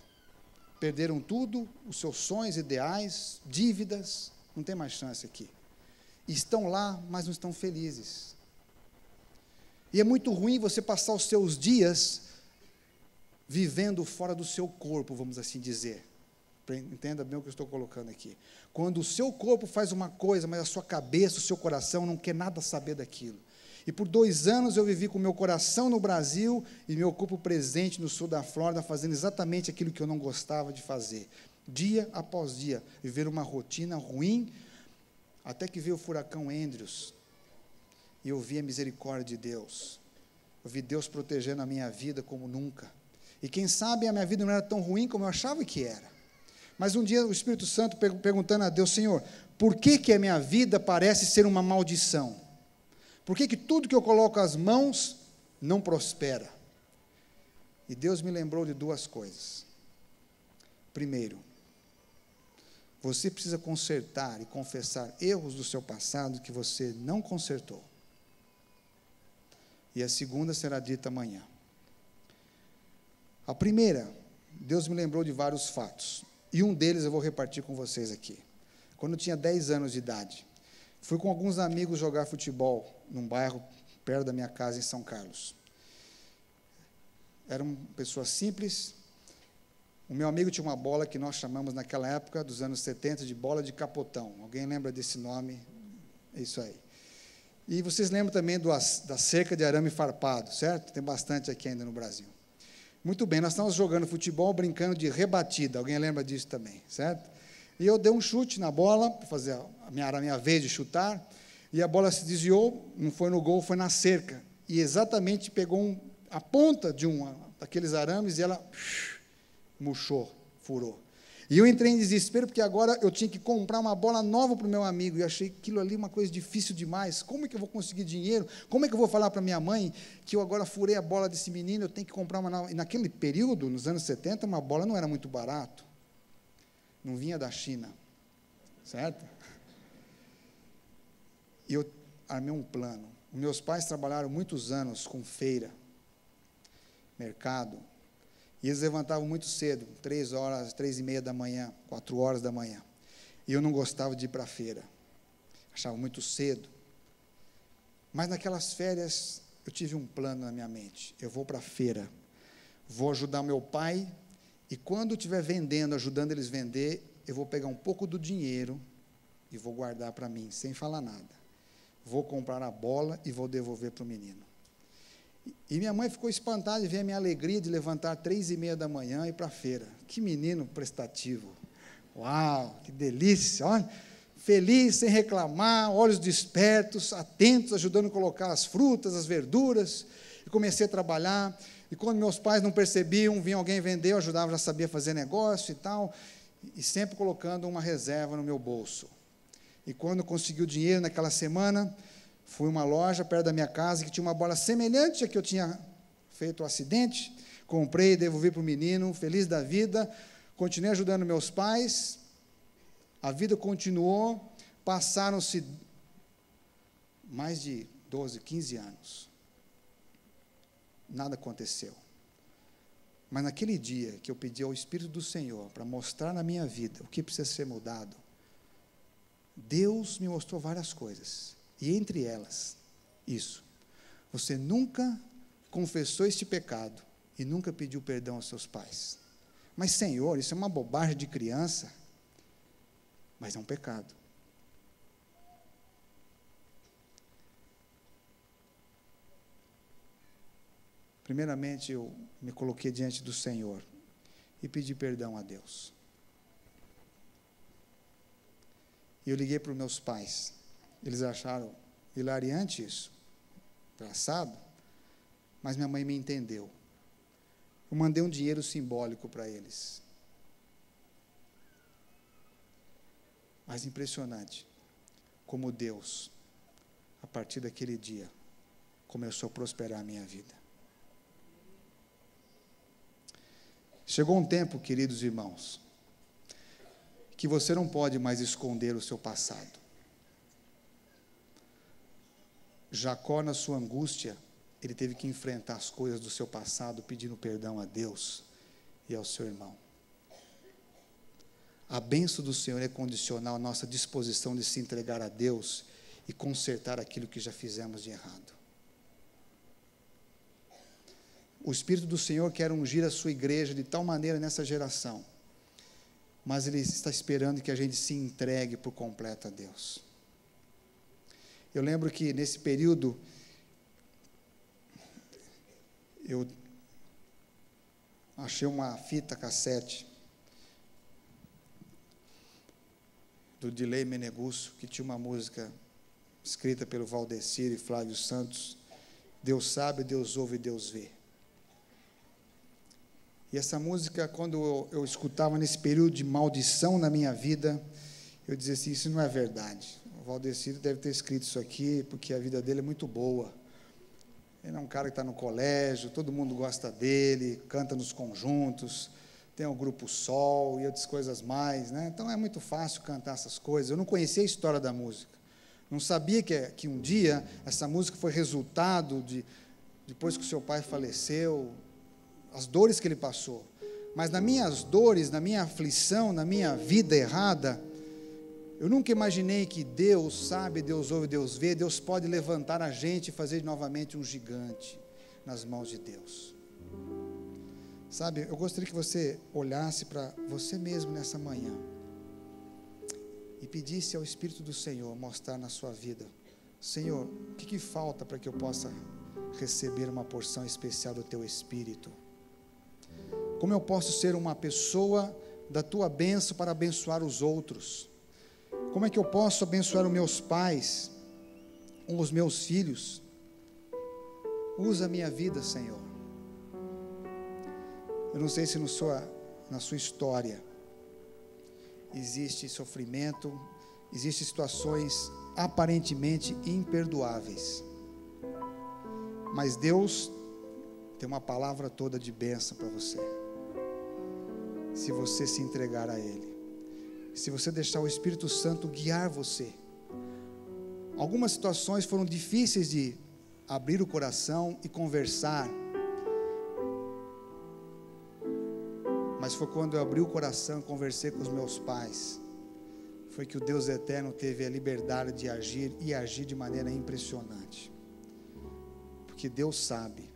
Perderam tudo, os seus sonhos, ideais, dívidas, não tem mais chance aqui. Estão lá, mas não estão felizes. E é muito ruim você passar os seus dias vivendo fora do seu corpo, vamos assim dizer. Entenda bem o que eu estou colocando aqui. Quando o seu corpo faz uma coisa, mas a sua cabeça, o seu coração não quer nada saber daquilo. E por 2 anos eu vivi com o meu coração no Brasil e meu corpo presente no sul da Flórida, fazendo exatamente aquilo que eu não gostava de fazer. Dia após dia, viver uma rotina ruim, até que veio o furacão Andrews. E eu vi a misericórdia de Deus. Eu vi Deus protegendo a minha vida como nunca. E quem sabe a minha vida não era tão ruim como eu achava que era. Mas um dia o Espírito Santo perguntando a Deus: Senhor, por que a minha vida parece ser uma maldição? Por que tudo que eu coloco as mãos não prospera? E Deus me lembrou de 2 coisas. Primeiro, você precisa consertar e confessar erros do seu passado que você não consertou. E a segunda será dita amanhã. A primeira, Deus me lembrou de vários fatos, e um deles eu vou repartir com vocês aqui. Quando eu tinha 10 anos de idade, fui com alguns amigos jogar futebol num bairro perto da minha casa em São Carlos. Eram pessoas simples. O meu amigo tinha uma bola que nós chamamos naquela época, dos anos 70, de bola de capotão. Alguém lembra desse nome? É isso aí. E vocês lembram também da cerca de arame farpado, certo? Tem bastante aqui ainda no Brasil. Muito bem, nós estávamos jogando futebol, brincando de rebatida. Alguém lembra disso também, certo? E eu dei um chute na bola, para fazer a minha vez de chutar, e a bola se desviou, não foi no gol, foi na cerca. E exatamente pegou a ponta de daqueles arames e ela murchou, furou. E eu entrei em desespero, porque agora eu tinha que comprar uma bola nova para o meu amigo, e achei aquilo ali uma coisa difícil demais. Como é que eu vou conseguir dinheiro? Como é que eu vou falar para minha mãe que eu agora furei a bola desse menino, eu tenho que comprar uma nova? E naquele período, nos anos 70, uma bola não era muito barato. Não vinha da China, certo? E eu armei um plano. Meus pais trabalharam muitos anos com feira, mercado, e eles levantavam muito cedo, 3 horas, 3:30 da manhã, 4 horas da manhã. E eu não gostava de ir para a feira. Achava muito cedo. Mas naquelas férias, eu tive um plano na minha mente. Eu vou para a feira, vou ajudar meu pai, e quando estiver vendendo, ajudando eles a vender, eu vou pegar um pouco do dinheiro e vou guardar para mim, sem falar nada. Vou comprar a bola e vou devolver para o menino. E minha mãe ficou espantada de ver a minha alegria de levantar 3:30 da manhã e ir para a feira. Que menino prestativo. Uau, que delícia. Olha, feliz, sem reclamar, olhos despertos, atentos, ajudando a colocar as frutas, as verduras. E comecei a trabalhar. E quando meus pais não percebiam, vinha alguém vender, eu ajudava, já sabia fazer negócio e tal, e sempre colocando uma reserva no meu bolso. E quando consegui o dinheiro naquela semana, fui a uma loja perto da minha casa, que tinha uma bola semelhante à que eu tinha feito o acidente, comprei e devolvi para o menino, feliz da vida, continuei ajudando meus pais, a vida continuou, passaram-se mais de 12, 15 anos. Nada aconteceu. Mas naquele dia que eu pedi ao Espírito do Senhor para mostrar na minha vida o que precisa ser mudado, Deus me mostrou várias coisas. E entre elas, isso. Você nunca confessou este pecado e nunca pediu perdão aos seus pais. Mas, Senhor, isso é uma bobagem de criança. Mas é um pecado. Primeiramente, eu me coloquei diante do Senhor e pedi perdão a Deus. E eu liguei para os meus pais. Eles acharam hilariante isso, engraçado, mas minha mãe me entendeu. Eu mandei um dinheiro simbólico para eles. Mas impressionante como Deus, a partir daquele dia, começou a prosperar a minha vida. Chegou um tempo, queridos irmãos, que você não pode mais esconder o seu passado. Jacó, na sua angústia, ele teve que enfrentar as coisas do seu passado, pedindo perdão a Deus e ao seu irmão. A bênção do Senhor é condicional à nossa disposição de se entregar a Deus e consertar aquilo que já fizemos de errado. O Espírito do Senhor quer ungir a sua igreja de tal maneira nessa geração, mas Ele está esperando que a gente se entregue por completo a Deus. Eu lembro que nesse período, eu achei uma fita cassete do Dilei Menegusso, que tinha uma música escrita pelo Valdecir e Flávio Santos, Deus sabe, Deus ouve, Deus vê. E essa música, quando eu escutava nesse período de maldição na minha vida, eu dizia assim, isso não é verdade. O Valdecir deve ter escrito isso aqui, porque a vida dele é muito boa. Ele é um cara que está no colégio, todo mundo gosta dele, canta nos conjuntos, tem o Grupo Sol e outras coisas mais, né? Então é muito fácil cantar essas coisas. Eu não conhecia a história da música. Não sabia que um dia essa música foi resultado depois que o seu pai faleceu, as dores que ele passou. Mas nas minhas dores, na minha aflição, na minha vida errada, eu nunca imaginei que Deus sabe, Deus ouve, Deus vê, Deus pode levantar a gente e fazer novamente um gigante nas mãos de Deus. Sabe, eu gostaria que você olhasse para você mesmo nessa manhã e pedisse ao Espírito do Senhor mostrar na sua vida, Senhor, o que falta para que eu possa receber uma porção especial do Teu Espírito? Como eu posso ser uma pessoa da Tua bênção para abençoar os outros? Como é que eu posso abençoar os meus pais, os meus filhos? Usa a minha vida, Senhor. Eu não sei se na sua história existe sofrimento, existem situações aparentemente imperdoáveis, mas Deus tem uma palavra toda de bênção para você, se você se entregar a Ele, se você deixar o Espírito Santo guiar você. Algumas situações foram difíceis de abrir o coração e conversar, mas foi quando eu abri o coração e conversei com os meus pais, foi que o Deus eterno teve a liberdade de agir, e agir de maneira impressionante, porque Deus sabe,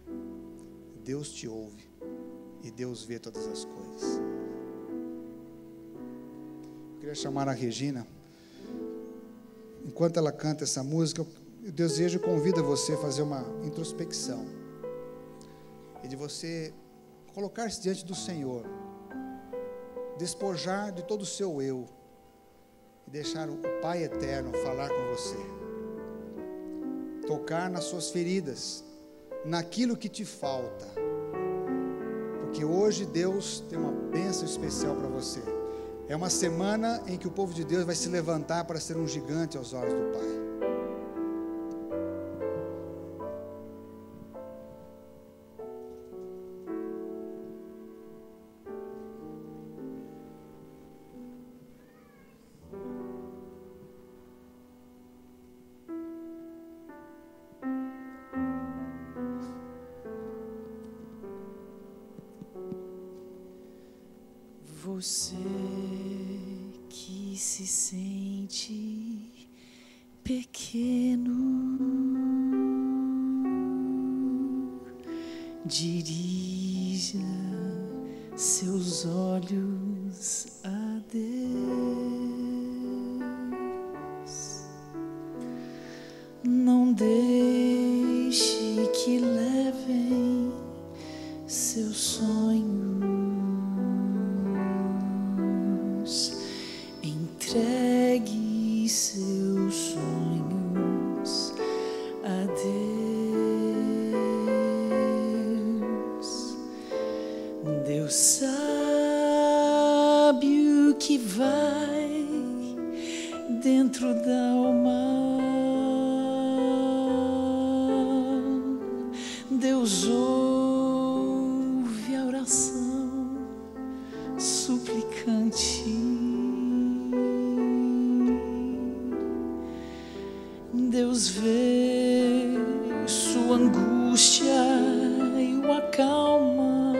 Deus te ouve, e Deus vê todas as coisas. Eu queria chamar a Regina, enquanto ela canta essa música, eu desejo e convido você a fazer uma introspecção, e de você colocar-se diante do Senhor, despojar de todo o seu eu, e deixar o Pai eterno falar com você, tocar nas suas feridas, naquilo que te falta, porque hoje Deus tem uma bênção especial para você. É uma semana em que o povo de Deus vai se levantar para ser um gigante aos olhos do Pai. Você que se sente pequeno, dirija seus olhos a Deus. Não deixe que levem seus sonhos. Entregue seus sonhos a Deus. Deus sabe o que vai dentro da alma. Deus ouve a oração suplicante. Deus vê sua angústia e o acalma.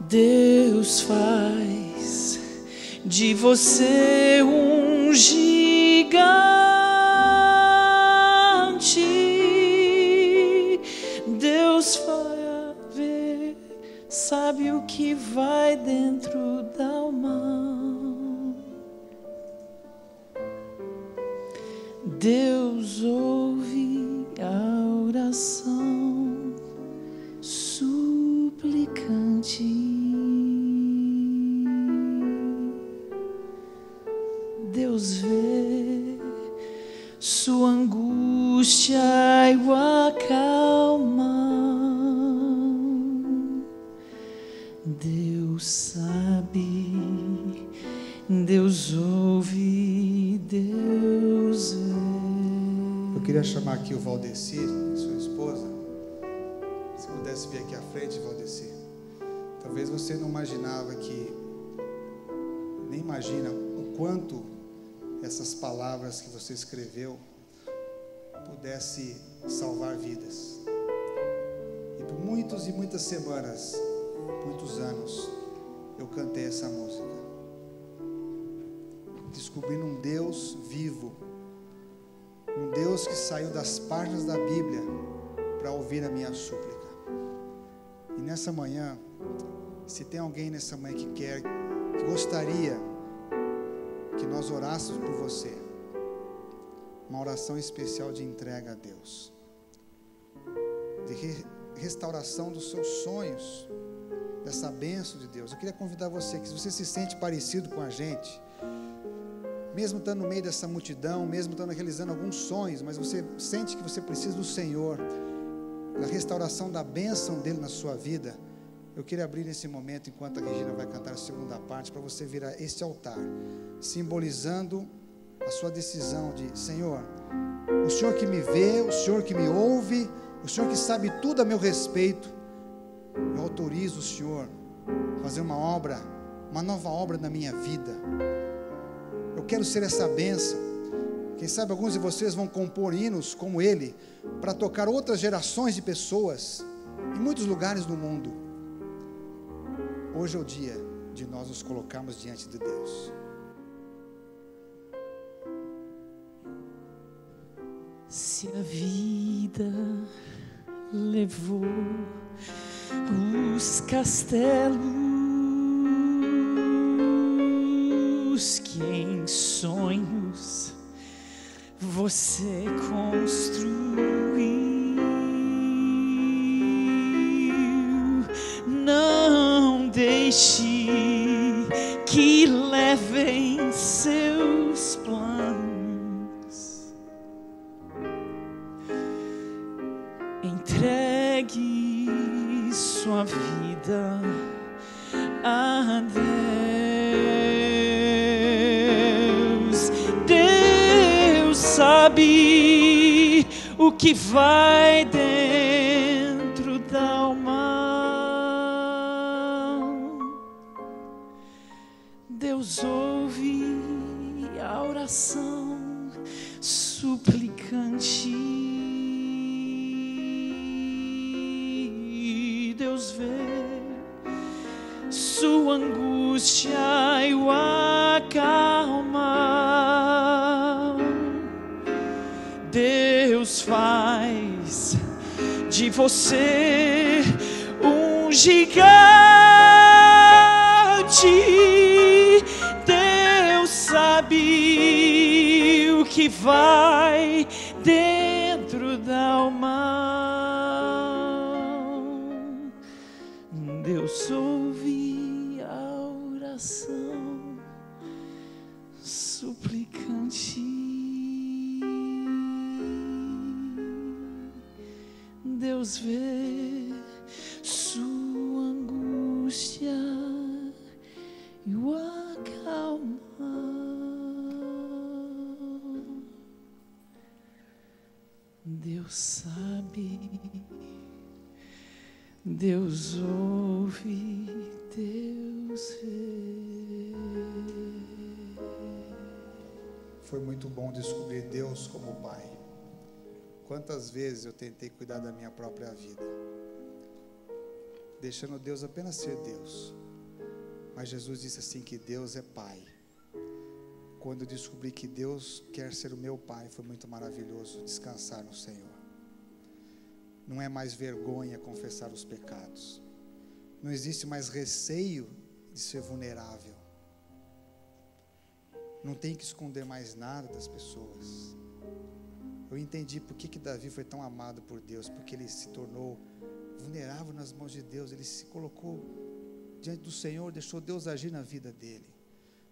Deus faz de você um gigante. Deus vai ver, sabe o que vai dentro da alma. Deus ouve a oração suplicante. Deus vê sua angústia e o acalma. Deus sabe, Deus ouve, Deus vê. Eu queria chamar aqui o Valdecir, sua esposa. Se pudesse vir aqui à frente, Valdecir. Talvez você não imaginava nem imagina o quanto essas palavras que você escreveu pudesse salvar vidas. E por muitas e muitas semanas, muitos anos, eu cantei essa música, descobrindo um Deus vivo, um Deus que saiu das páginas da Bíblia para ouvir a minha súplica. E nessa manhã, se tem alguém nessa manhã que gostaria que nós orássemos por você, uma oração especial de entrega a Deus, de restauração dos seus sonhos, dessa bênção de Deus. Eu queria convidar você, que se você se sente parecido com a gente, mesmo estando no meio dessa multidão, mesmo estando realizando alguns sonhos, mas você sente que você precisa do Senhor, da restauração da bênção dele na sua vida, eu queria abrir nesse momento, enquanto a Regina vai cantar a segunda parte, para você vir a este altar, simbolizando a sua decisão de: Senhor, o Senhor que me vê, o Senhor que me ouve, o Senhor que sabe tudo a meu respeito, eu autorizo o Senhor a fazer uma obra, uma nova obra na minha vida. Eu quero ser essa bênção. Quem sabe alguns de vocês vão compor hinos como ele, para tocar outras gerações de pessoas, em muitos lugares do mundo. Hoje é o dia de nós nos colocarmos diante de Deus. Se a vida levou os castelos que em sonhos você construiu, não deixe que levem seus planos. Entregue sua vida a Deus. Deus sabe o que vai dentro da alma. Deus ouve a oração suplicante. Deus vê sua angústia e o acalma. Deus faz de você um gigante. Deus sabe o que vai dentro da alma. Deus ouve a oração suplicante. Deus vê sua angústia e o acalma. Deus sabe, Deus ouve, Deus vê. Foi muito bom descobrir Deus como Pai. Quantas vezes eu tentei cuidar da minha própria vida, deixando Deus apenas ser Deus. Mas Jesus disse assim que Deus é Pai. Quando eu descobri que Deus quer ser o meu Pai, foi muito maravilhoso descansar no Senhor. Não é mais vergonha confessar os pecados. Não existe mais receio de ser vulnerável. Não tem que esconder mais nada das pessoas. Eu entendi por que Davi foi tão amado por Deus, porque ele se tornou vulnerável nas mãos de Deus. Ele se colocou diante do Senhor, deixou Deus agir na vida dele.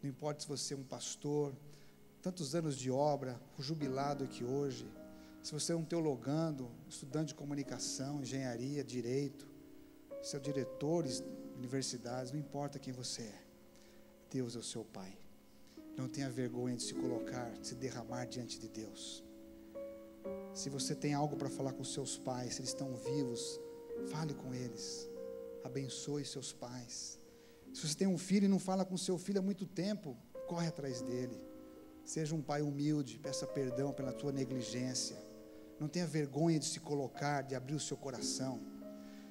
Não importa se você é um pastor, tantos anos de obra, o jubilado aqui hoje, se você é um teologando, estudante de comunicação, engenharia, direito, se é diretores de universidades, não importa quem você é, Deus é o seu Pai. Não tenha vergonha de se colocar, de se derramar diante de Deus. Se você tem algo para falar com seus pais, se eles estão vivos, fale com eles, abençoe seus pais. Se você tem um filho e não fala com seu filho há muito tempo, corre atrás dele. Seja um pai humilde, peça perdão pela tua negligência. Não tenha vergonha de se colocar, de abrir o seu coração.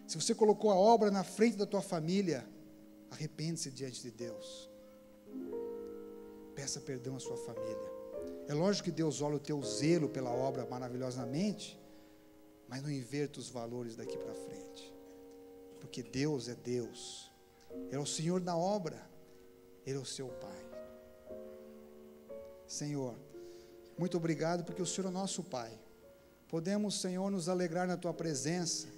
Se você colocou a obra na frente da tua família, arrepende-se diante de Deus. Peça perdão à sua família. É lógico que Deus olha o teu zelo pela obra maravilhosamente, mas não inverta os valores daqui para frente. Porque Deus é Deus. Ele é o Senhor da obra. Ele é o seu Pai. Senhor, muito obrigado porque o Senhor é nosso Pai. Podemos, Senhor, nos alegrar na Tua presença,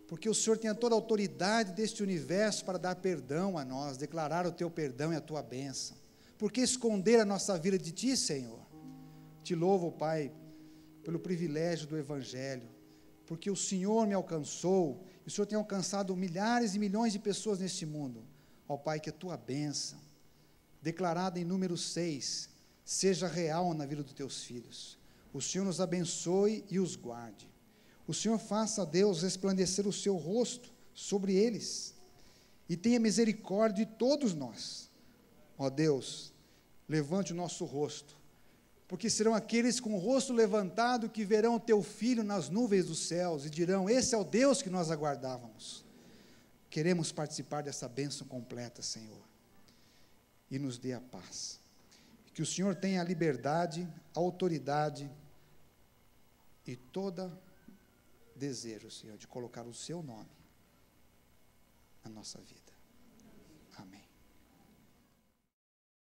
porque o Senhor tem toda a autoridade deste universo para dar perdão a nós, declarar o Teu perdão e a Tua bênção. Por que esconder a nossa vida de Ti, Senhor? Te louvo, Pai, pelo privilégio do Evangelho, porque o Senhor me alcançou, e o Senhor tem alcançado milhares e milhões de pessoas neste mundo. Ó Pai, que a Tua bênção, declarada em número 6, seja real na vida dos Teus filhos. O Senhor nos abençoe e os guarde. O Senhor faça a Deus resplandecer o seu rosto sobre eles, e tenha misericórdia de todos nós. Ó Deus, levante o nosso rosto, porque serão aqueles com o rosto levantado que verão o Teu Filho nas nuvens dos céus e dirão: esse é o Deus que nós aguardávamos. Queremos participar dessa bênção completa, Senhor, e nos dê a paz. Que o Senhor tenha a liberdade, a autoridade e todo desejo, Senhor, de colocar o Seu nome na nossa vida. Amém.